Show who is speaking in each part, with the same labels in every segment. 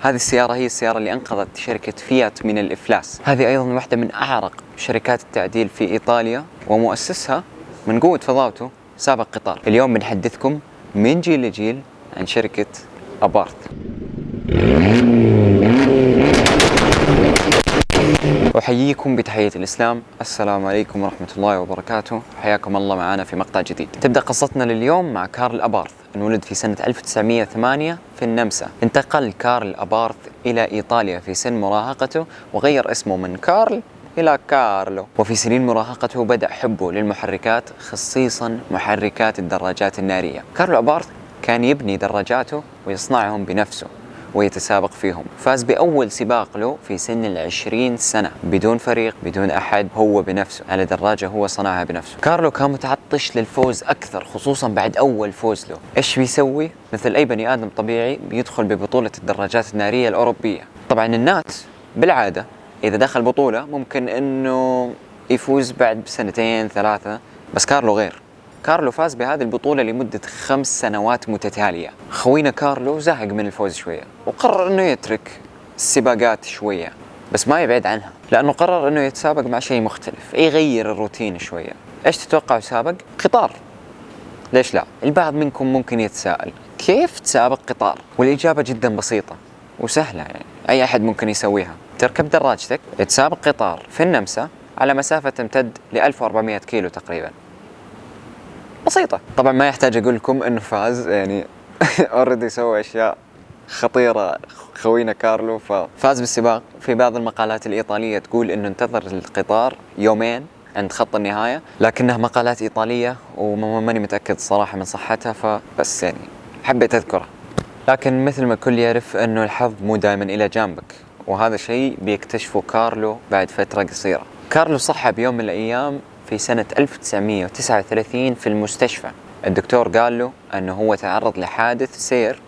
Speaker 1: هذه السيارة هي السيارة اللي أنقذت شركة فيات من الإفلاس. هذه أيضا واحدة من أعرق شركات التعديل في إيطاليا، ومؤسسها من قوة فظاوته سابق قطار. اليوم بنحدثكم من جيل لجيل عن شركة أبارث. أحييكم بتحية الإسلام، السلام عليكم ورحمة الله وبركاته. حياكم الله معنا في مقطع جديد. تبدأ قصتنا لليوم مع كارل أبارث. انولد في سنة 1908 في النمسا. انتقل كارل أبارث إلى إيطاليا في سن مراهقته، وغير اسمه من كارل إلى كارلو. وفي سنين مراهقته بدأ حبه للمحركات، خصيصا محركات الدراجات النارية. كارل أبارث كان يبني دراجاته ويصنعهم بنفسه ويتسابق فيهم. فاز بأول سباق له في سن 20 سنة بدون فريق، بدون أحد، هو بنفسه على دراجة هو صنعها بنفسه. كارلو كان متعطش للفوز أكثر، خصوصا بعد أول فوز له. إيش بيسوي؟ مثل أي بني آدم طبيعي بيدخل ببطولة الدراجات النارية الأوروبية. طبعا الناس بالعادة إذا دخل بطولة ممكن إنه يفوز بعد بسنتين ثلاثة، بس كارلو غير. كارلو فاز بهذه البطولة لمدة 5 سنوات متتالية. خوينا كارلو زهق من الفوز شوية وقرر انه يترك السباقات شوية، بس ما يبعد عنها، لانه قرر انه يتسابق مع شيء مختلف، يغير الروتين شوية. ايش تتوقعوا سابق؟ قطار. ليش لا؟ البعض منكم ممكن يتساءل كيف تسابق قطار؟ والإجابة جدا بسيطة وسهلة، يعني اي احد ممكن يسويها. تركب دراجتك تسابق قطار في النمسا على مسافة تمتد ل 1400 كيلو تقريبا. بسيطة. طبعا ما يحتاج أقول لكم أنه فاز، يعني أوريدي سوى أشياء خطيرة خوينا كارلو. ففاز بالسباق. في بعض المقالات الإيطالية تقول أنه انتظر القطار يومين عند خط النهاية، لكنها مقالات إيطالية وماني متأكد الصراحة من صحتها، فبس يعني حبيت أذكرها. لكن مثل ما الكل يعرف أنه الحظ مو دائما إلى جانبك، وهذا شيء بيكتشفه كارلو بعد فترة قصيرة. كارلو صحى بيوم من الأيام في سنة 1939 في المستشفى. الدكتور قال له أنه هو تعرض لحادث سير،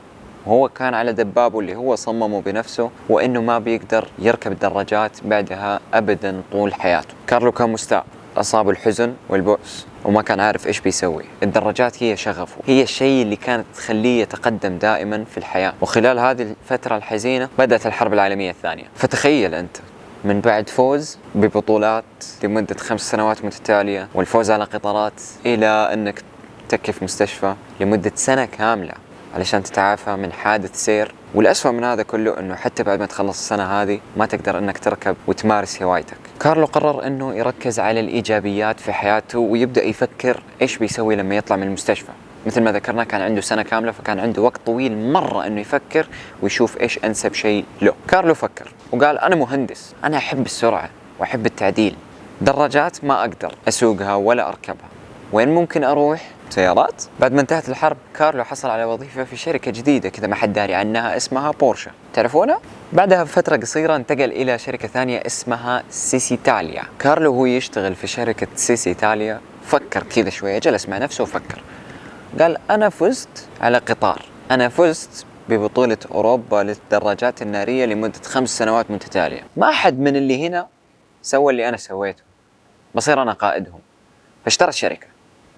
Speaker 1: وهو كان على دبابه اللي هو صممه بنفسه، وأنه ما بيقدر يركب الدراجات بعدها أبدا طول حياته. كارلو كان مستاء، أصاب الحزن والبؤس، وما كان عارف إيش بيسوي. الدراجات هي شغفه، هي الشيء اللي كانت تخليه يتقدم دائما في الحياة. وخلال هذه الفترة الحزينة بدأت الحرب العالمية الثانية. فتخيل أنت من بعد فوز ببطولات لمدة 5 سنوات متتالية والفوز على قطارات، إلى أنك تكي في مستشفى لمدة سنة كاملة علشان تتعافى من حادث سير. والأسوأ من هذا كله أنه حتى بعد ما تخلص السنة هذه ما تقدر أنك تركب وتمارس هوايتك. كارلو قرر أنه يركز على الإيجابيات في حياته ويبدأ يفكر إيش بيسوي لما يطلع من المستشفى. مثل ما ذكرنا كان عنده سنة كاملة، فكان عنده وقت طويل مرة أنه يفكر ويشوف إيش أنسب شيء له. كارلو فكر وقال أنا مهندس، أنا أحب السرعة وأحب التعديل، دراجات ما أقدر أسوقها ولا أركبها، وين ممكن أروح؟ سيارات. بعد ما انتهت الحرب كارلو حصل على وظيفة في شركة جديدة كذا ما حد داري عنها اسمها بورشا، تعرفونها؟ بعدها بفترة قصيرة انتقل إلى شركة ثانية اسمها سيسيتاليا. كارلو هو يشتغل في شركة سيسيتاليا فكر كذا شوية، جلس مع نفسه وفكر، قال أنا فزت على قطار، أنا فزت ببطولة أوروبا للدراجات النارية لمدة 5 سنوات متتالية، ما أحد من اللي هنا سوى اللي أنا سويته، بصير أنا قائدهم. فاشترى الشركة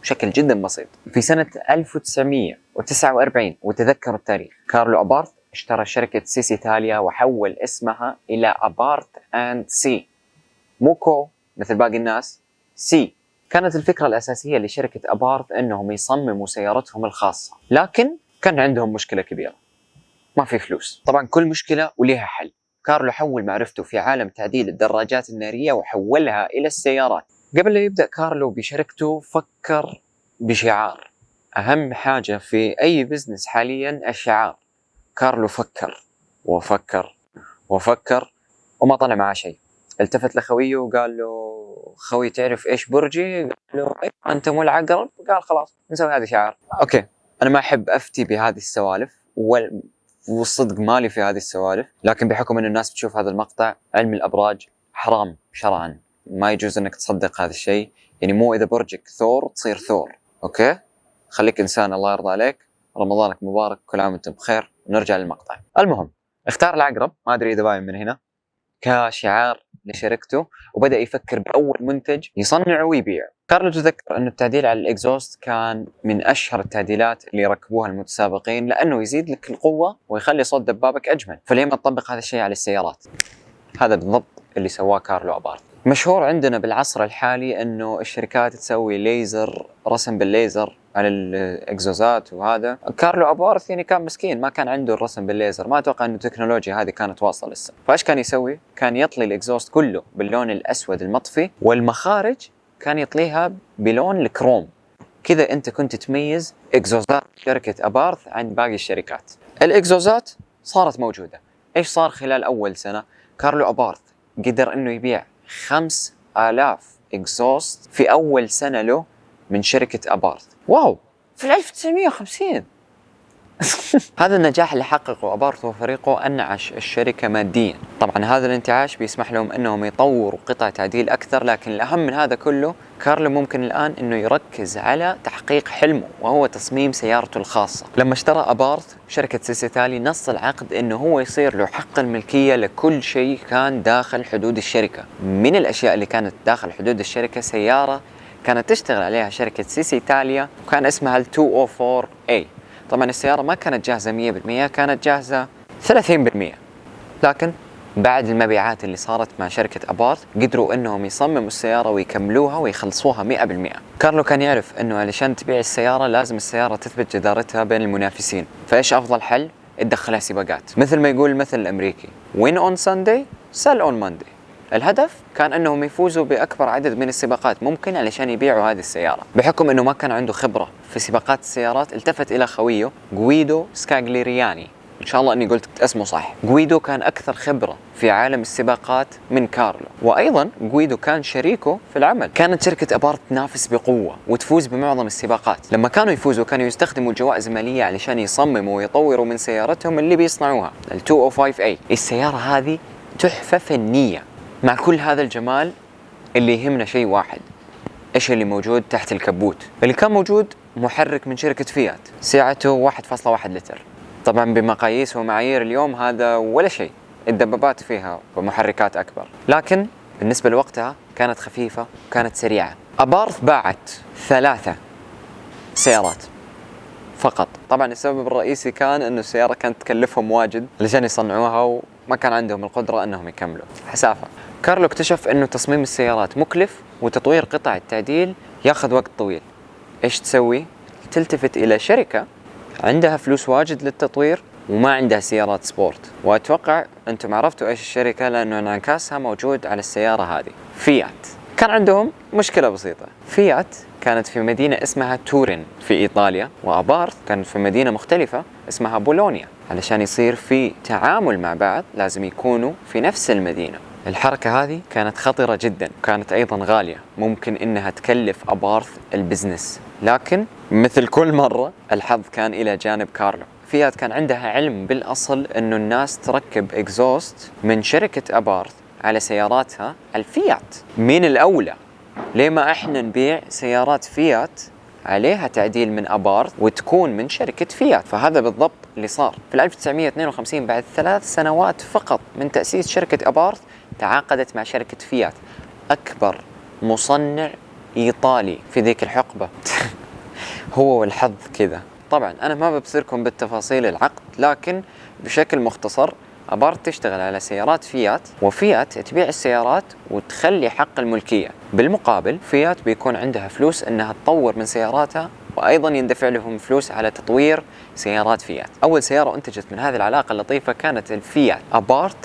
Speaker 1: بشكل جدا بسيط. في سنة 1949 وتذكروا التاريخ، كارلو أبارث اشترى شركة سيسيتاليا وحول اسمها إلى أبارث أند سي، مو كو مثل باقي الناس، سي. كانت الفكرة الأساسية لشركة أبارث أنهم يصمموا سيارتهم الخاصة، لكن كان عندهم مشكلة كبيرة، ما في فلوس. طبعا كل مشكلة وليها حل. كارلو حول معرفته في عالم تعديل الدراجات النارية وحولها إلى السيارات. قبل لا يبدأ كارلو بشركته فكر بشعار. أهم حاجة في أي بزنس حاليا الشعار. كارلو فكر وفكر وفكر وما طلع معاه شيء. التفت لخويه وقال له خوي تعرف إيش برجي؟ قال له إيه أنت مو العقرب؟ قال خلاص نسوي هذا شعار. أوكي أنا ما أحب أفتي بهذه السوالف والصدق مالي في هذه السوالف، لكن بحكم أن الناس بتشوف هذا المقطع، علم الأبراج حرام شرعا، ما يجوز أنك تصدق هذا الشيء. يعني مو إذا برجك ثور تصير ثور. أوكي خليك إنسان، الله يرضى عليك، رمضانك مبارك، كل عام وأنتم بخير. ونرجع للمقطع. المهم اختار العقرب، ما أدري إذا باين من هنا، كشعار لشركته وبدأ يفكر بأول منتج يصنعه ويبيع. كارلو تذكر أنه التعديل على الإكزوست كان من أشهر التعديلات اللي ركبوها المتسابقين، لأنه يزيد لك القوة ويخلي صوت دبابك أجمل، فليه ما تطبق هذا الشيء على السيارات؟ هذا بالضبط اللي سواه كارلو أبارث. مشهور عندنا بالعصر الحالي أنه الشركات تسوي ليزر، رسم بالليزر على الإكزوزات، وهذا كارلو أبارث يعني كان مسكين ما كان عنده الرسم بالليزر، ما أتوقع أنه التكنولوجيا هذه كانت واصلة لسه. فإيش كان يسوي؟ كان يطلي الإكزوست كله باللون الأسود المطفي، والمخارج كان يطليها بلون الكروم. كذا أنت كنت تميز إكزوزات شركة أبارث عن باقي الشركات. الإكزوزات صارت موجودة. إيش صار خلال أول سنة؟ كارلو أبارث قدر أنه يبيع 5000 إكزوست في أول سنة له من شركة أبارث. واو، في 1950. هذا النجاح اللي حققه أبارث وفريقه أنعش الشركة ماديا. طبعا هذا الانتعاش بيسمح لهم أنهم يطوروا قطع تعديل أكثر، لكن الأهم من هذا كله كارلو ممكن الآن أنه يركز على تحقيق حلمه، وهو تصميم سيارته الخاصة. لما اشترى أبارث شركة سيسيتالي نص العقد أنه هو يصير له حق الملكية لكل شيء كان داخل حدود الشركة. من الأشياء اللي كانت داخل حدود الشركة سيارة كانت تشتغل عليها شركة سيسيتاليا وكان اسمها ال 204A. طبعا السيارة ما كانت جاهزة 100%، كانت جاهزة 30%، لكن بعد المبيعات اللي صارت مع شركة أبارث قدروا أنهم يصمموا السيارة ويكملوها ويخلصوها 100%. كارلو كان يعرف أنه علشان تبيع السيارة لازم السيارة تثبت جدارتها بين المنافسين، فإيش أفضل حل؟ تدخلها سباقات، مثل ما يقول المثل الأمريكي win on Sunday sell on Monday. الهدف كان أنهم يفوزوا بأكبر عدد من السباقات ممكن علشان يبيعوا هذه السيارة. بحكم أنه ما كان عنده خبرة في سباقات السيارات التفت إلى خويه غويدو سكاغليرياني، إن شاء الله أني قلت اسمه صح. غويدو كان أكثر خبرة في عالم السباقات من كارلو، وأيضا غويدو كان شريكه في العمل. كانت شركة أبارث تنافس بقوة وتفوز بمعظم السباقات. لما كانوا يفوزوا كانوا يستخدموا الجوائز المالية علشان يصمموا ويطوروا من سيارتهم اللي بيصنعوها ال 205A. السيارة هذه تحفة فنية. مع كل هذا الجمال اللي يهمنا شيء واحد، إيش اللي موجود تحت الكبوت؟ اللي كان موجود محرك من شركة فيات سعته 1.1 لتر. طبعا بمقاييس ومعايير اليوم هذا ولا شيء، الدبابات فيها ومحركات أكبر، لكن بالنسبة لوقتها كانت خفيفة وكانت سريعة. أبارث باعت 3 سيارات فقط. طبعا السبب الرئيسي كان أنه السيارة كانت تكلفهم واجد علشان يصنعوها وما كان عندهم القدرة أنهم يكملوا، حسافة. كارلو اكتشف أنه تصميم السيارات مكلف وتطوير قطع التعديل ياخذ وقت طويل. إيش تسوي؟ تلتفت إلى شركة عندها فلوس واجد للتطوير وما عندها سيارات سبورت. وأتوقع أنتم عرفتوا إيش الشركة لأنه انعكاسها موجود على السيارة هذه، فيات. كان عندهم مشكلة بسيطة. فيات كانت في مدينة اسمها تورين في إيطاليا، وأبارث كانت في مدينة مختلفة اسمها بولونيا. علشان يصير في تعامل مع بعض لازم يكونوا في نفس المدينة. الحركة هذه كانت خطرة جدا وكانت أيضا غالية، ممكن إنها تكلف أبارث البزنس، لكن مثل كل مرة الحظ كان إلى جانب كارلو. فيات كان عندها علم بالأصل إنه الناس تركب إكزوست من شركة أبارث على سياراتها الفيات. مين الأولى؟ ليه ما إحنا نبيع سيارات فيات عليها تعديل من أبارث وتكون من شركة فيات؟ فهذا بالضبط اللي صار. في 1952 بعد 3 سنوات فقط من تأسيس شركة أبارث تعاقدت مع شركة فيات، أكبر مصنع إيطالي في ذيك الحقبة. هو والحظ كذا. طبعا أنا ما ببصركم بالتفاصيل العقد، لكن بشكل مختصر أبارث تشتغل على سيارات فيات، وفيات تبيع السيارات وتخلي حق الملكية. بالمقابل فيات بيكون عندها فلوس أنها تطور من سياراتها، وأيضا يندفع لهم فلوس على تطوير سيارات فيات. أول سيارة أنتجت من هذه العلاقة اللطيفة كانت الفيات أبارث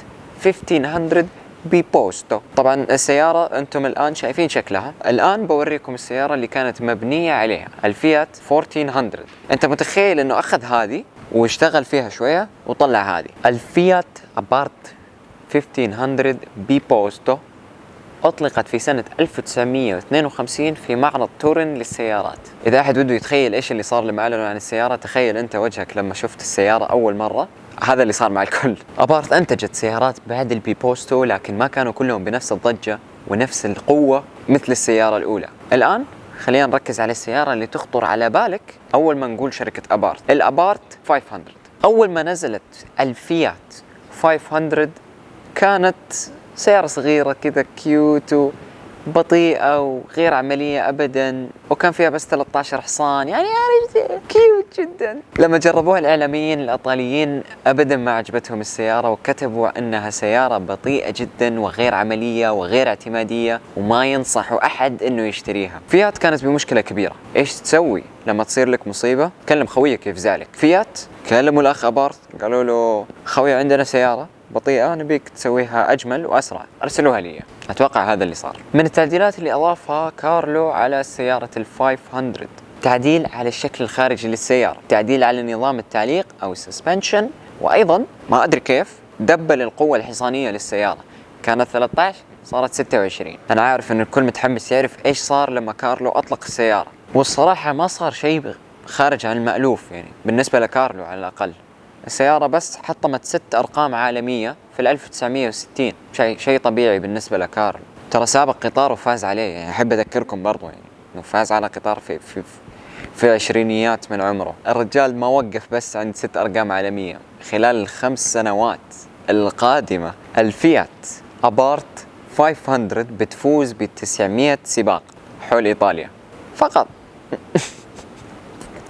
Speaker 1: 1500 بيبوستو. طبعا السيارة أنتم الآن شايفين شكلها. الآن بوريكم السيارة اللي كانت مبنية عليها، الفيات 1400. أنت متخيل أنه أخذ هذه واشتغل فيها شوية وطلع هذه الفيات أبارث 1500 بيبوستو. أطلقت في سنة 1952 في معرض تورين للسيارات. إذا أحد بده يتخيل إيش اللي صار لما أعلنوا عن السيارة، تخيل أنت وجهك لما شفت السيارة أول مرة. هذا اللي صار مع الكل. أبارث أنتجت سيارات بعد البيبوستو، لكن ما كانوا كلهم بنفس الضجة ونفس القوة مثل السيارة الأولى. الآن خلينا نركز على السيارة اللي تخطر على بالك أول ما نقول شركة أبارث، الأبارث 500. أول ما نزلت الفيات 500 كانت سيارة صغيرة كذا كيوت بطيئة وغير عملية أبدا، وكان فيها بس 13 حصان، يعني عرفت كيوت جدا. لما جربوها الإعلاميين الإيطاليين أبدا ما عجبتهم السيارة، وكتبوا أنها سيارة بطيئة جدا وغير عملية وغير اعتمادية وما ينصحوا أحد أنه يشتريها. فيات كانت بمشكلة كبيرة. إيش تسوي لما تصير لك مصيبة؟ كلم خويك يفزعلك. فيات كلموا الأخ أبارث قالوا له خوي عندنا سيارة بطيئة نبيك تسويها أجمل وأسرع، أرسلوها لي. أتوقع هذا اللي صار. من التعديلات اللي أضافها كارلو على سيارة ال 500 تعديل على الشكل الخارجي للسيارة، تعديل على نظام التعليق أو السسبنشن، وأيضا ما أدري كيف دبل القوة الحصانية للسيارة، كانت 13 صارت 26. أنا عارف إن الكل متحمس يعرف إيش صار لما كارلو أطلق السيارة، والصراحة ما صار شيء خارج عن المألوف يعني بالنسبة لكارلو على الأقل. السيارة بس حطمت 6 أرقام عالمية في 1960، شيء طبيعي بالنسبة لكارلو. ترى سابق قطار وفاز عليه، يعني أحب أذكركم برضو يعني إنه فاز على قطار في عشرينيات من عمره. الرجال ما وقف بس عند 6 أرقام عالمية. خلال ال5 سنوات القادمة الفيات أبارث 500 بتفوز ب900 سباق حول إيطاليا فقط.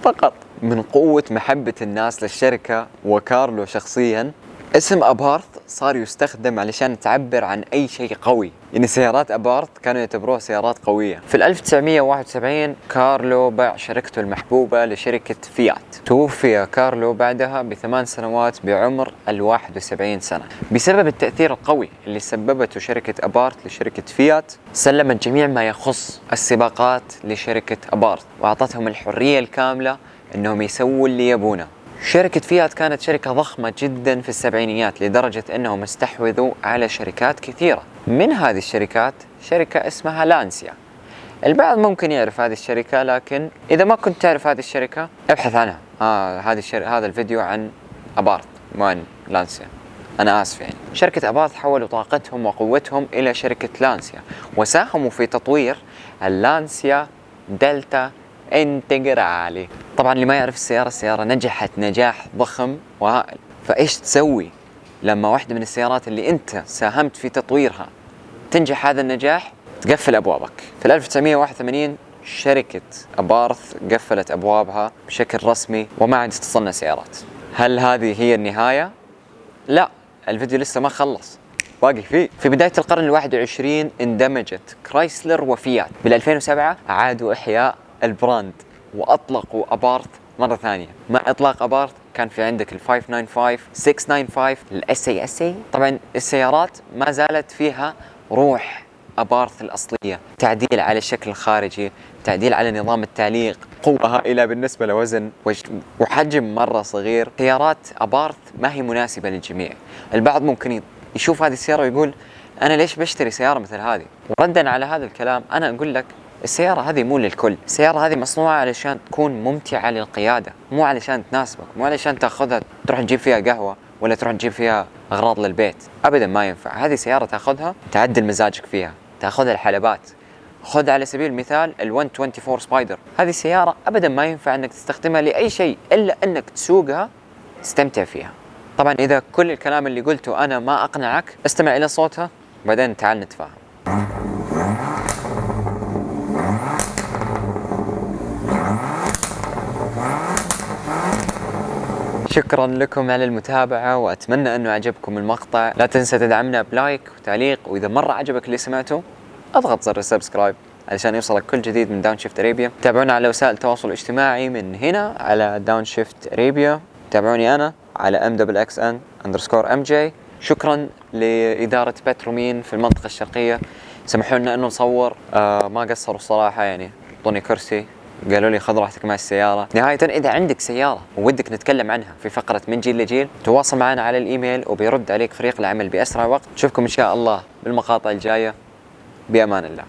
Speaker 1: فقط من قوة محبة الناس للشركة وكارلو شخصيا. اسم أبارث صار يستخدم علشان تعبر عن أي شيء قوي، يعني سيارات أبارث كانوا يعتبروها سيارات قوية. في 1971 كارلو باع شركته المحبوبة لشركة فيات. توفي كارلو بعدها ب8 سنوات بعمر 71 سنة. بسبب التأثير القوي اللي سببته شركة أبارث لشركة فيات، سلمت جميع ما يخص السباقات لشركة أبارث وأعطتهم الحرية الكاملة أنهم يسووا اللي يبونه. شركة فيات كانت شركة ضخمة جدا في السبعينيات لدرجة أنهم استحوذوا على شركات كثيرة. من هذه الشركات شركة اسمها لانسيا. البعض ممكن يعرف هذه الشركة، لكن إذا ما كنت تعرف هذه الشركة ابحث عنها. هذا الفيديو عن أبارث مو عن لانسيا، أنا آسف. يعني شركة أبارث حولوا طاقتهم وقوتهم إلى شركة لانسيا، وساهموا في تطوير اللانسيا دلتا انتجرالي. طبعا اللي ما يعرف السيارة نجحت نجاح ضخم وهائل. فإيش تسوي لما واحدة من السيارات اللي أنت ساهمت في تطويرها تنجح هذا النجاح؟ تقفل أبوابك. في 1981 شركة أبارث قفلت أبوابها بشكل رسمي وما عادت تصنع سيارات. هل هذه هي النهاية؟ لا، الفيديو لسه ما خلص، باقي فيه. في بداية القرن ال21 اندمجت كرايسلر وفيات. بال2007 أعادوا إحياء البراند وأطلقوا أبارث مرة ثانية. مع إطلاق أبارث كان في عندك ال 595 695 الاس اي. طبعا السيارات ما زالت فيها روح أبارث الأصلية، تعديل على الشكل الخارجي، تعديل على نظام التعليق، قوة هائلة بالنسبة لوزن وحجم مرة صغير. سيارات أبارث ما هي مناسبة للجميع. البعض ممكن يشوف هذه السيارة ويقول أنا ليش بشتري سيارة مثل هذه؟ وردا على هذا الكلام أنا أقول لك السيارة هذه مو للكل. السيارة هذه مصنوعة علشان تكون ممتعة للقيادة، مو علشان تناسبك، مو علشان تاخذها تروح تجيب فيها قهوة ولا تروح تجيب فيها أغراض للبيت. أبدا ما ينفع. هذه سيارة تاخذها تعدل مزاجك فيها، تاخذها الحلبات. خذ على سبيل المثال ال 124 سبايدر. هذه السيارة أبدا ما ينفع أنك تستخدمها لأي شيء إلا أنك تسوقها تستمتع فيها. طبعا إذا كل الكلام اللي قلته أنا ما أقنعك، استمع إلى صوتها وبعدين تعال نتفاهم. شكرا لكم على المتابعة، وأتمنى أنه عجبكم المقطع. لا تنسى تدعمنا بلايك وتعليق، وإذا مرة عجبك اللي سمعته اضغط زر السبسكرايب علشان يوصلك كل جديد من داونشيفت أريبيا. تابعونا على وسائل التواصل الاجتماعي من هنا على داونشيفت أريبيا. تابعوني أنا على MXN_MJ. شكرا لإدارة بترومين في المنطقة الشرقية، سمحوا لنا أنه نصور. ما قصروا الصراحة، يعني اعطوني كرسي، قالوا لي خذ راحتك مع السيارة. نهاية إذا عندك سيارة وودك نتكلم عنها في فقرة من جيل لجيل، تواصل معنا على الإيميل وبيرد عليك فريق العمل بأسرع وقت. نشوفكم إن شاء الله بالمقاطع الجاية. بأمان الله.